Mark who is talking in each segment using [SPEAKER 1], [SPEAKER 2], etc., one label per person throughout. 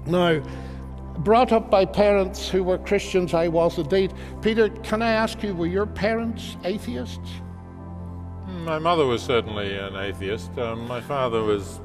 [SPEAKER 1] Now, brought up by parents who were Christians, I was indeed. Peter, can I ask you, were your parents atheists?
[SPEAKER 2] My mother was certainly an atheist. My father was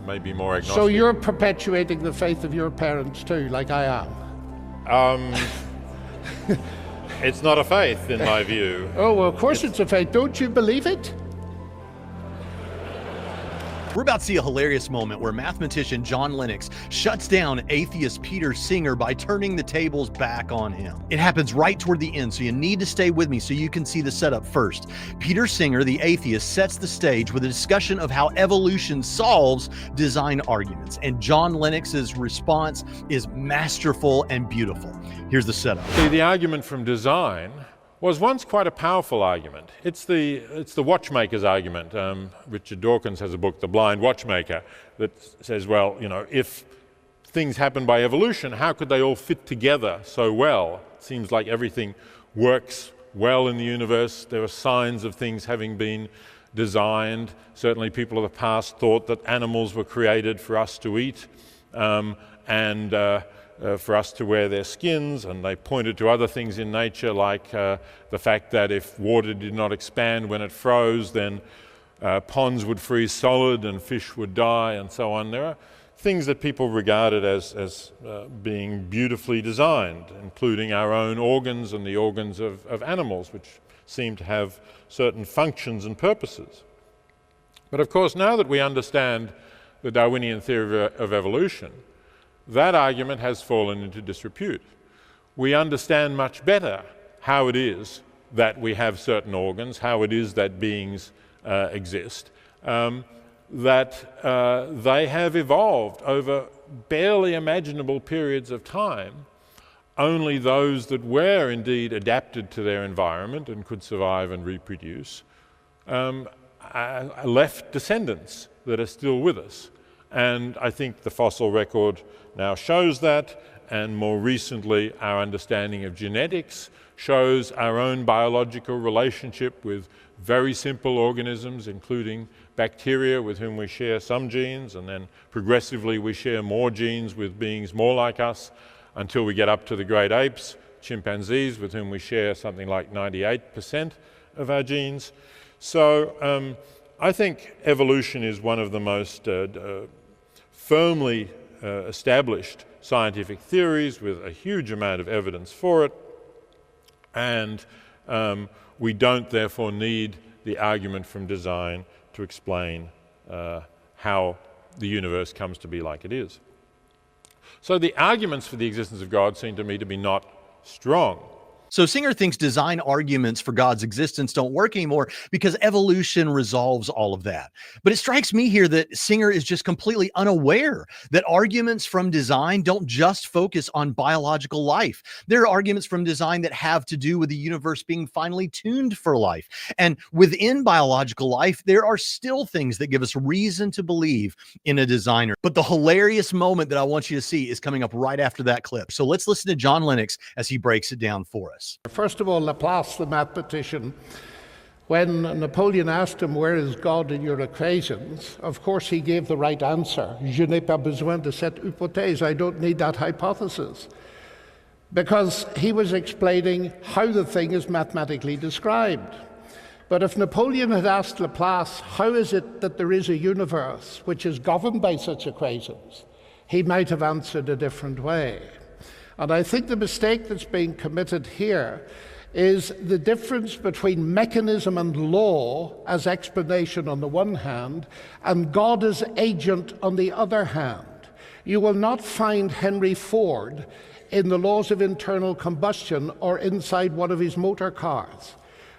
[SPEAKER 2] maybe more agnostic.
[SPEAKER 1] So you're perpetuating the faith of your parents too, like I am?
[SPEAKER 2] It's not a faith, in my view.
[SPEAKER 1] Oh, well, of course it's a faith. Don't you believe it?
[SPEAKER 3] We're about to see a hilarious moment where mathematician John Lennox shuts down atheist Peter Singer by turning the tables back on him. It happens right toward the end, so you need to stay with me so you can see the setup first. Peter Singer, the atheist, sets the stage with a discussion of how evolution solves design arguments, and John Lennox's response is masterful and beautiful. Here's the setup.
[SPEAKER 2] See, the argument from design was once quite a powerful argument. It's the watchmaker's argument. Richard Dawkins has a book, The Blind Watchmaker, that says, well, you know, if things happen by evolution, how could they all fit together so well? It seems like everything works well in the universe. There are signs of things having been designed. Certainly people of the past thought that animals were created for us to eat, for us to wear their skins, and they pointed to other things in nature like the fact that if water did not expand when it froze, then ponds would freeze solid and fish would die and so on. There are things that people regarded as being beautifully designed, including our own organs and the organs of animals, which seem to have certain functions and purposes. But of course, now that we understand the Darwinian theory of evolution, that argument has fallen into disrepute. We understand much better how it is that we have certain organs, how it is that beings exist, that they have evolved over barely imaginable periods of time. Only those that were indeed adapted to their environment and could survive and reproduce left descendants that are still with us. And I think the fossil record now shows that, and more recently our understanding of genetics shows our own biological relationship with very simple organisms, including bacteria with whom we share some genes, and then progressively we share more genes with beings more like us until we get up to the great apes, chimpanzees, with whom we share something like 98% of our genes. So I think evolution is one of the most firmly established scientific theories with a huge amount of evidence for it, and we don't therefore need the argument from design to explain how the universe comes to be like it is. So the arguments for the existence of God seem to me to be not strong.
[SPEAKER 3] So Singer thinks design arguments for God's existence don't work anymore because evolution resolves all of that. But it strikes me here that Singer is just completely unaware that arguments from design don't just focus on biological life. There are arguments from design that have to do with the universe being finely tuned for life. And within biological life, there are still things that give us reason to believe in a designer. But the hilarious moment that I want you to see is coming up right after that clip. So let's listen to John Lennox as he breaks it down for us.
[SPEAKER 1] First of all, Laplace, the mathematician, when Napoleon asked him, where is God in your equations, of course he gave the right answer. Je n'ai pas besoin de cette hypothèse. I don't need that hypothesis. Because he was explaining how the thing is mathematically described. But if Napoleon had asked Laplace, how is it that there is a universe which is governed by such equations, he might have answered a different way. And I think the mistake that's being committed here is the difference between mechanism and law as explanation on the one hand, and God as agent on the other hand. You will not find Henry Ford in the laws of internal combustion or inside one of his motor cars.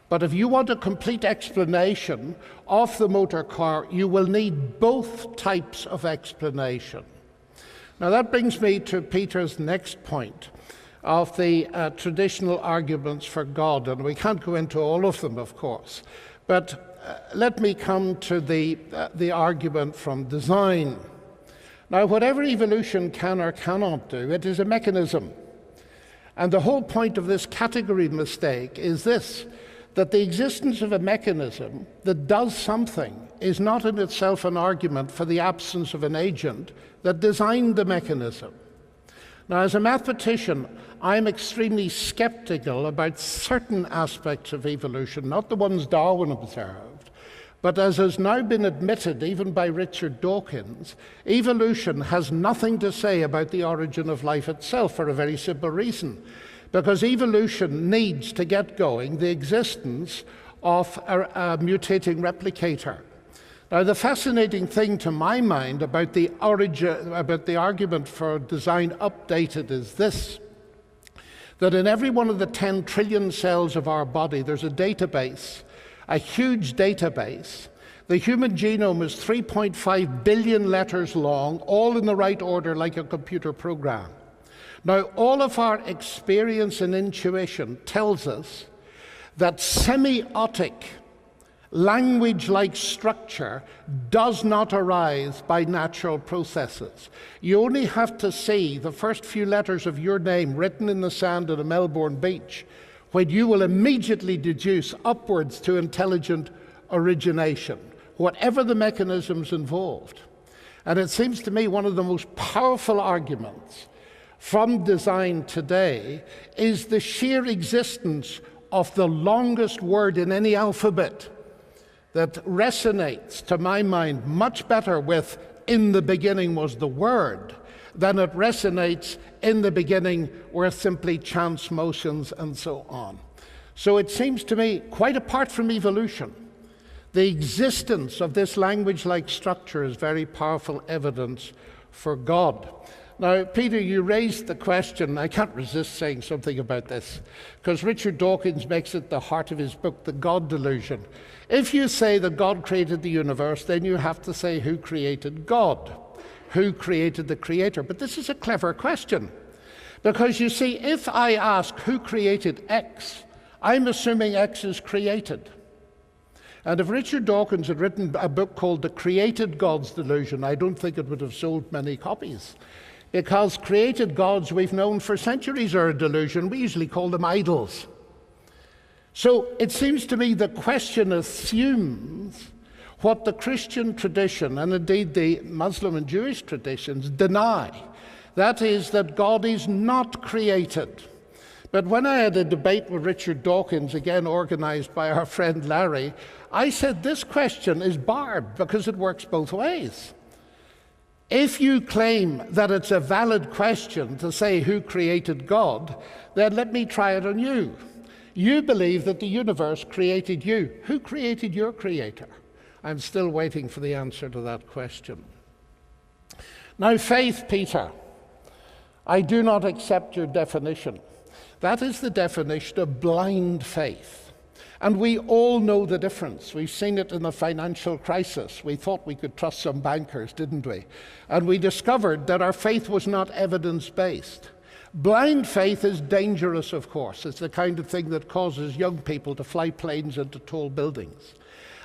[SPEAKER 1] But if you want a complete explanation of the motor car, you will need both types of explanation. Now that brings me to Peter's next point of the traditional arguments for God, and we can't go into all of them, of course, but let me come to the argument from design. Now, whatever evolution can or cannot do, it is a mechanism. And the whole point of this category mistake is this, that the existence of a mechanism that does something is not in itself an argument for the absence of an agent that designed the mechanism. Now, as a mathematician, I'm extremely skeptical about certain aspects of evolution, not the ones Darwin observed, but as has now been admitted even by Richard Dawkins, evolution has nothing to say about the origin of life itself for a very simple reason. Because evolution needs to get going the existence of a mutating replicator. Now, the fascinating thing to my mind about the argument for design updated is this: that in every one of the 10 trillion cells of our body, there's a database, a huge database. The human genome is 3.5 billion letters long, all in the right order like a computer program. Now, all of our experience and intuition tells us that semiotic, language-like structure does not arise by natural processes. You only have to see the first few letters of your name written in the sand on a Melbourne beach when you will immediately deduce upwards to intelligent origination, whatever the mechanisms involved. And it seems to me one of the most powerful arguments from design today is the sheer existence of the longest word in any alphabet that resonates, to my mind, much better with "in the beginning was the Word" than it resonates "in the beginning were simply chance motions" and so on. So it seems to me, quite apart from evolution, the existence of this language-like structure is very powerful evidence for God. Now, Peter, you raised the question, I can't resist saying something about this, because Richard Dawkins makes it the heart of his book, The God Delusion. If you say that God created the universe, then you have to say who created God, who created the creator. But this is a clever question, because you see, if I ask who created X, I'm assuming X is created. And if Richard Dawkins had written a book called The Created God's Delusion, I don't think it would have sold many copies. Because created gods we've known for centuries are a delusion. We usually call them idols. So it seems to me the question assumes what the Christian tradition, and indeed the Muslim and Jewish traditions, deny. That is, that God is not created. But when I had a debate with Richard Dawkins, again organized by our friend Larry, I said this question is barred because it works both ways. If you claim that it's a valid question to say who created God, then let me try it on you. You believe that the universe created you. Who created your creator? I'm still waiting for the answer to that question. Now, faith, Peter. I do not accept your definition. That is the definition of blind faith. And we all know the difference. We've seen it in the financial crisis. We thought we could trust some bankers, didn't we? And we discovered that our faith was not evidence-based. Blind faith is dangerous, of course. It's the kind of thing that causes young people to fly planes into tall buildings.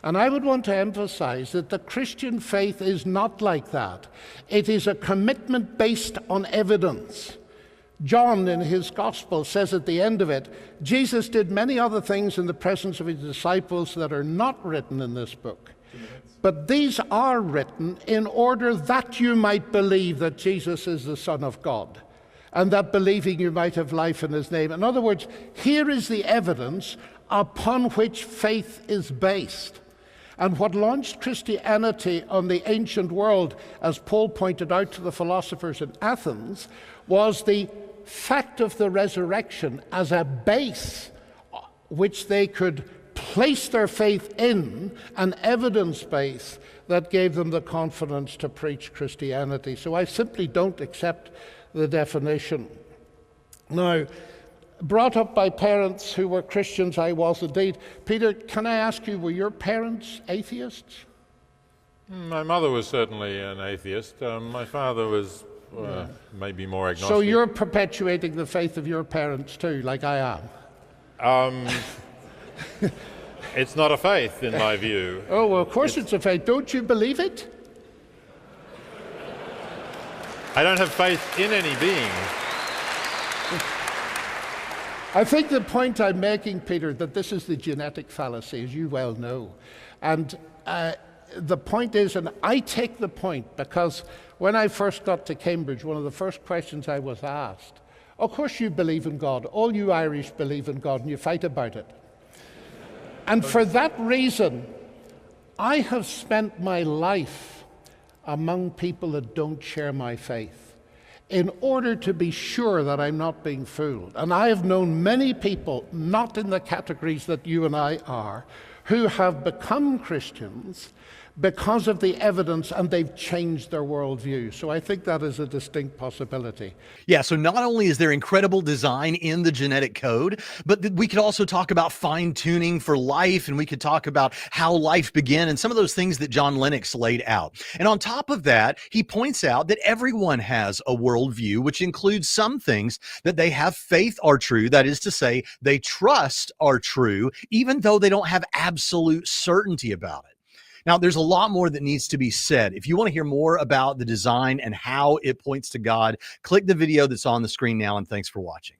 [SPEAKER 1] And I would want to emphasize that the Christian faith is not like that. It is a commitment based on evidence. John, in his gospel, says at the end of it, Jesus did many other things in the presence of his disciples that are not written in this book. But these are written in order that you might believe that Jesus is the Son of God, and that believing you might have life in his name. In other words, here is the evidence upon which faith is based. And what launched Christianity on the ancient world, as Paul pointed out to the philosophers in Athens, was the fact of the resurrection as a base which they could place their faith in, an evidence base that gave them the confidence to preach Christianity. So I simply don't accept the definition. Now, brought up by parents who were Christians, I was indeed. Peter, can I ask you, were your parents atheists?
[SPEAKER 2] My mother was certainly an atheist. My father was maybe more agnostic.
[SPEAKER 1] So you're perpetuating the faith of your parents too, like I am?
[SPEAKER 2] It's not a faith, in my view.
[SPEAKER 1] Oh, well, of course it's a faith. Don't you believe it?
[SPEAKER 2] I don't have faith in any being.
[SPEAKER 1] I think the point I'm making, Peter, that this is the genetic fallacy, as you well know. And the point is, and I take the point because when I first got to Cambridge, one of the first questions I was asked, of course you believe in God, all you Irish believe in God and you fight about it. And for that reason, I have spent my life among people that don't share my faith in order to be sure that I'm not being fooled. And I have known many people, not in the categories that you and I are, who have become Christians because of the evidence, and they've changed their worldview. So I think that is a distinct possibility.
[SPEAKER 3] Yeah, so not only is there incredible design in the genetic code, but we could also talk about fine-tuning for life, and we could talk about how life began and some of those things that John Lennox laid out. And on top of that, he points out that everyone has a worldview, which includes some things that they have faith are true, that is to say, they trust are true, even though they don't have absolute certainty about it. Now, there's a lot more that needs to be said. If you want to hear more about the design and how it points to God, click the video that's on the screen now, and thanks for watching.